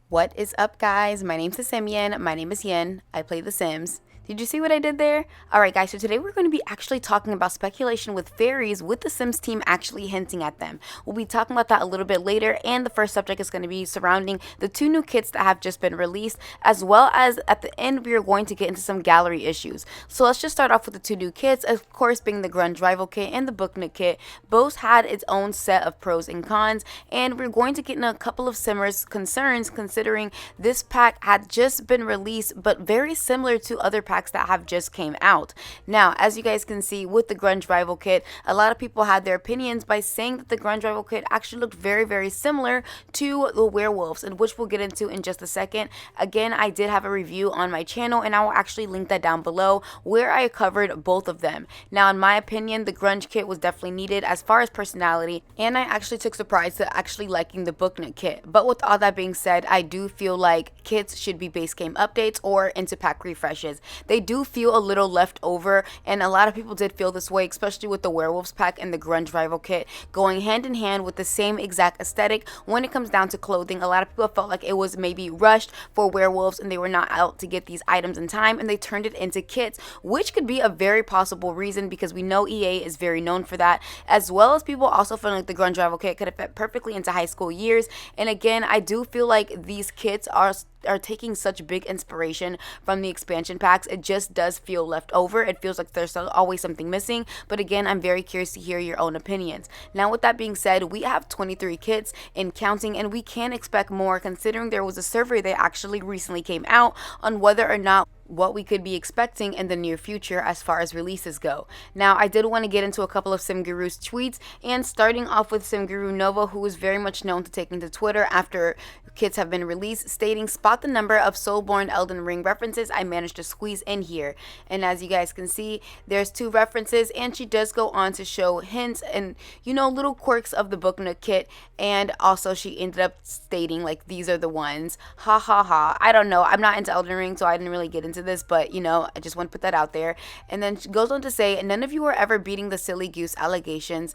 What is up, guys? My name's Simian. My name is Yin. I play The Sims. Did you see what I did there? Alright guys, so today we're going to be actually talking about speculation with fairies with the Sims team actually hinting at them. We'll be talking about that a little bit later, and the first subject is going to be surrounding the two new kits that have just been released, as well as at the end we are going to get into some gallery issues. So let's just start off with the two new kits, of course being the Grunge Rival kit and the Booknook kit. Both had its own set of pros and cons, and we're going to get into a couple of Simmers concerns considering this pack had just been released but very similar to other packs that have just came out. Now, as you guys can see with the Grunge Rival kit, a lot of people had their opinions by saying that the Grunge Rival kit actually looked very similar to the werewolves, and which we'll get into in just a second. Again, I did have a review on my channel, and I will actually link that down below where I covered both of them. Now, in my opinion, the Grunge kit was definitely needed as far as personality, and I actually took surprise to actually liking the Booknook kit. But with all that being said, I do feel like kits should be base game updates or into pack refreshes. They do feel a little left over, and a lot of people did feel this way, especially with the werewolves pack and the Grunge Rival kit going hand in hand with the same exact aesthetic. When it comes down to clothing, a lot of people felt like it was maybe rushed for werewolves and they were not out to get these items in time, and they turned it into kits, which could be a very possible reason because we know EA is very known for that, as well as people also feeling like the Grunge Rival kit could have fit perfectly into high school years. And again, I do feel like these kits are taking such big inspiration from the expansion packs. It just does feel left over. It feels like there's always something missing. But again, I'm very curious to hear your own opinions. Now, with that being said, we have 23 kits and counting, and we can expect more considering there was a survey that actually recently came out on whether or not what we could be expecting in the near future as far as releases go. Now, I did want to get into a couple of SimGuru's tweets, and starting off with SimGuru Nova, who is very much known to taking to Twitter after kits have been released, stating, "Spot the number of Soulborn Elden Ring references I managed to squeeze in here." And as you guys can see, there's two references, and she does go on to show hints and, you know, little quirks of the Booknook kit, and also she ended up stating like, "These are the ones, ha ha ha." I don't know, I'm not into Elden Ring, so I didn't really get into this, but you know, I just want to put that out there. And then she goes on to say, "None of you are ever beating the silly goose allegations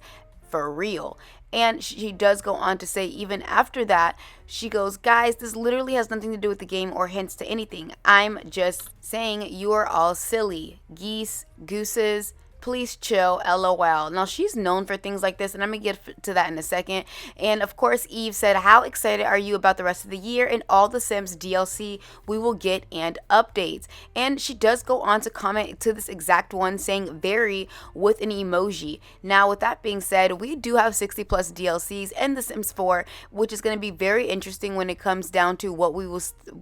for real." And she does go on to say, even after that, she goes, "Guys, this literally has nothing to do with the game or hints to anything. I'm just saying you are all silly. Geese, gooses. Please chill, LOL." Now, she's known for things like this, and I'm going to get to that in a second. And of course, Eve said, "How excited are you about the rest of the year and all the Sims DLC we will get and updates?" And she does go on to comment to this exact one, saying "very" with an emoji. Now, with that being said, we do have 60 plus DLCs in The Sims 4, which is going to be very interesting when it comes down to what we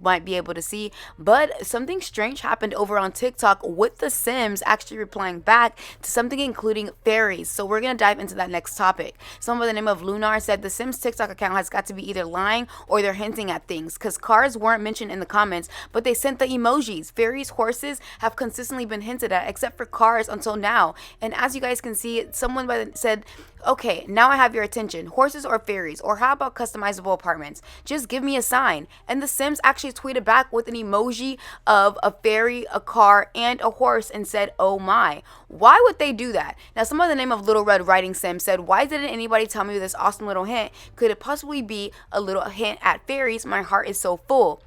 might be able to see. But something strange happened over on TikTok with the Sims actually replying back to something including fairies. So we're going to dive into that next topic. Someone by the name of Lunar said the Sims TikTok account has got to be either lying or they're hinting at things, because cars weren't mentioned in the comments, but they sent the emojis. Fairies, horses have consistently been hinted at, except for cars until now. And as you guys can see, someone said, "Okay, now I have your attention. Horses or fairies? Or how about customizable apartments? Just give me a sign." And the Sims actually tweeted back with an emoji of a fairy, a car, and a horse, and said, "Oh my." Why would they do that? Now, someone by the name of Little Red Writing Sim said, "Why didn't anybody tell me this awesome little hint? Could it possibly be a little hint at fairies? My heart is so full."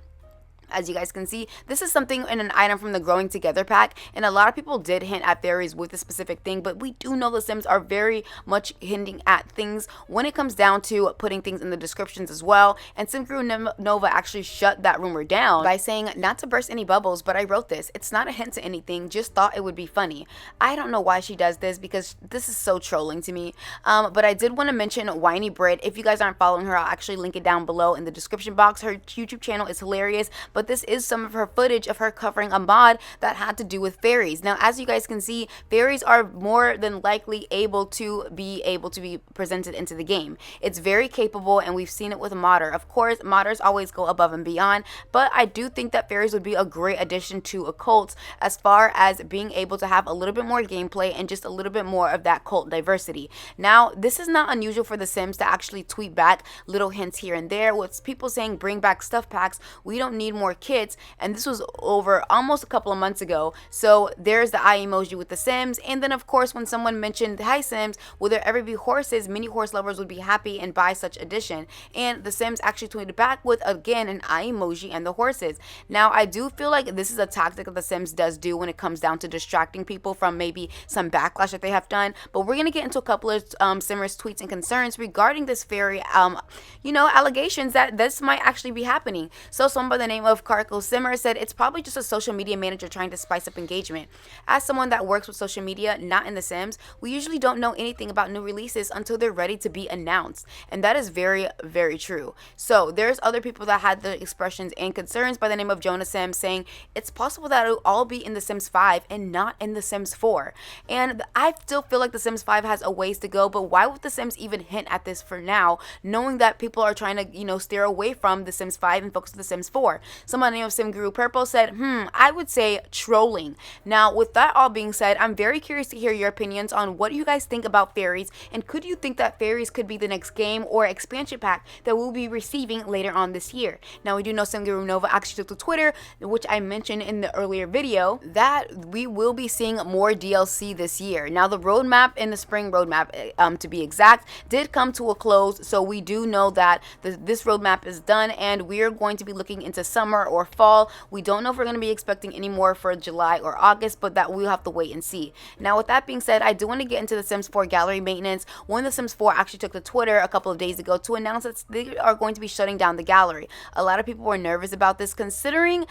As you guys can see, this is something in an item from the Growing Together pack, and a lot of people did hint at fairies with a specific thing, but we do know the Sims are very much hinting at things when it comes down to putting things in the descriptions as well. And SimGuru Nova actually shut that rumor down by saying, "Not to burst any bubbles, but I wrote this. It's not a hint to anything, just thought it would be funny." I don't know why she does this, because this is so trolling to me. But I did want to mention Whiny Brit. If you guys aren't following her, I'll actually link it down below in the description box. Her YouTube channel is hilarious, but this is some of her footage of her covering a mod that had to do with fairies. Now, as you guys can see, fairies are more than likely able to be presented into the game. It's very capable, and we've seen it with modder. Of course, modders always go above and beyond, but I do think that fairies would be a great addition to a cult as far as being able to have a little bit more gameplay and just a little bit more of that cult diversity. Now, this is not unusual for the Sims to actually tweet back little hints here and there with people saying, "Bring back stuff packs. We don't need more more kits, and this was over almost a couple of months ago. So there's the eye emoji with the Sims, and then of course when someone mentioned, hi Sims, will there ever be horses? Many horse lovers would be happy and buy such edition. And the Sims actually tweeted back with again an eye emoji and the horses. Now I do feel like this is a tactic that the Sims does do when it comes down to distracting people from maybe some backlash that they have done. But we're gonna get into a couple of Simmers tweets and concerns regarding this fairy allegations that this might actually be happening. So someone by the name of Carco Simmer said it's probably just a social media manager trying to spice up engagement. As someone that works with social media, not in The Sims, we usually don't know anything about new releases until they're ready to be announced. And that is very, very true. So there's other people that had the expressions and concerns by the name of Jonah Sims saying it's possible that it'll all be in The Sims 5 and not in The Sims 4. And I still feel like The Sims 5 has a ways to go, but why would The Sims even hint at this for now, knowing that people are trying to, steer away from The Sims 5 and focus on The Sims 4? Someone named Sim Guru Purple said, I would say trolling. Now, with that all being said, I'm very curious to hear your opinions on what you guys think about fairies, and could you think that fairies could be the next game or expansion pack that we'll be receiving later on this year? Now, we do know Sim Guru Nova actually took to Twitter, which I mentioned in the earlier video, that we will be seeing more DLC this year. Now, the roadmap in the spring roadmap, to be exact, did come to a close, so we do know that this roadmap is done, and we are going to be looking into summer or fall. We don't know if we're going to be expecting any more for July or August, but that we'll have to wait and see. Now, with that being said, I do want to get into the Sims 4 gallery maintenance. When the Sims 4 actually took to Twitter a couple of days ago to announce that they are going to be shutting down the gallery. A lot of people were nervous about this, considering,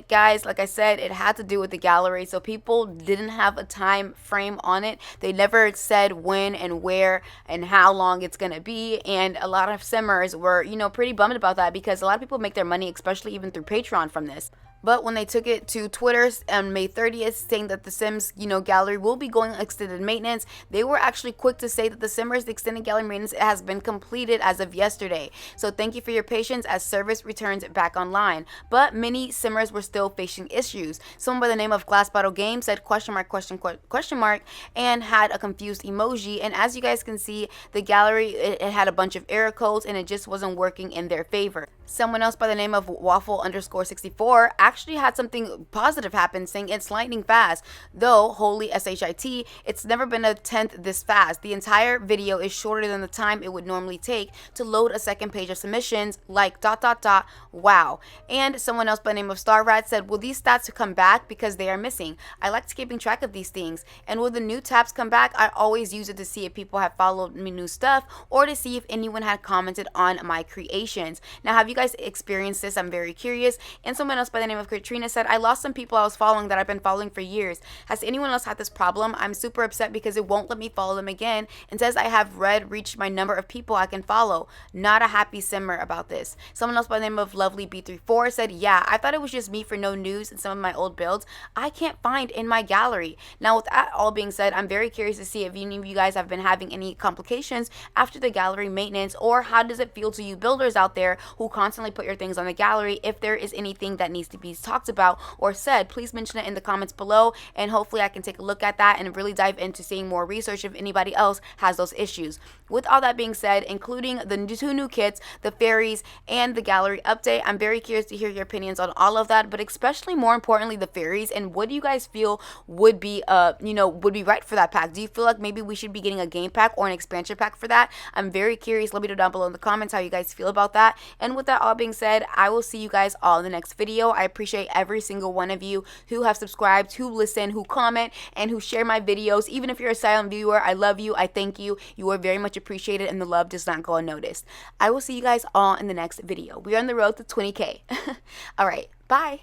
guys, like I said, it had to do with the gallery, so people didn't have a time frame on it. They never said when and where and how long it's going to be, and a lot of Simmers were, pretty bummed about that, because a lot of people make their money, especially even through Patreon, from this. But when they took it to Twitter on May 30th, saying that the Sims, gallery will be going extended maintenance, they were actually quick to say that the Simmers, the extended gallery maintenance has been completed as of yesterday. So thank you for your patience as service returns back online. But many Simmers were still facing issues. Someone by the name of Glass Bottle Game said question mark, and had a confused emoji. And as you guys can see, the gallery, it had a bunch of error codes, and it just wasn't working in their favor. Someone else by the name of Waffle_64 actually had something positive happen, saying it's lightning fast. Though, holy SHIT, it's never been a tenth this fast. The entire video is shorter than the time it would normally take to load a second page of submissions, like ... wow. And someone else by the name of Starrat said, will these stats come back because they are missing? I like keeping track of these things. And will the new tabs come back? I always use it to see if people have followed me new stuff, or to see if anyone had commented on my creations. Now, have you guys experienced this? I'm very curious. And someone else by the name of Katrina said, I lost some people I was following that I've been following for years. Has anyone else had this problem? I'm super upset because it won't let me follow them again, and says I have reached my number of people I can follow. Not a happy Simmer about this. Someone else by the name of Lovely B34 said, yeah, I thought it was just me for no news in some of my old builds I can't find in my gallery. Now, with that all being said, I'm very curious to see if any of you guys have been having any complications after the gallery maintenance, or how does it feel to you builders out there who constantly put your things on the gallery. If there is anything that needs to be talked about or said, please mention it in the comments below, and hopefully I can take a look at that and really dive into seeing more research if anybody else has those issues. With all that being said, including the two new kits, the fairies, and the gallery update, I'm very curious to hear your opinions on all of that, but especially more importantly the fairies, and what do you guys feel would be would be right for that pack? Do you feel like maybe we should be getting a game pack or an expansion pack for that? I'm very curious. Let me know down below in the comments how you guys feel about that. And with that all being said, I will see you guys all in the next video. I appreciate every single one of you who have subscribed, who listen, who comment, and who share my videos. Even if you're a silent viewer, I love you. I thank you. You are very much appreciated, and the love does not go unnoticed. I will see you guys all in the next video. We are on the road to 20K. All right, bye.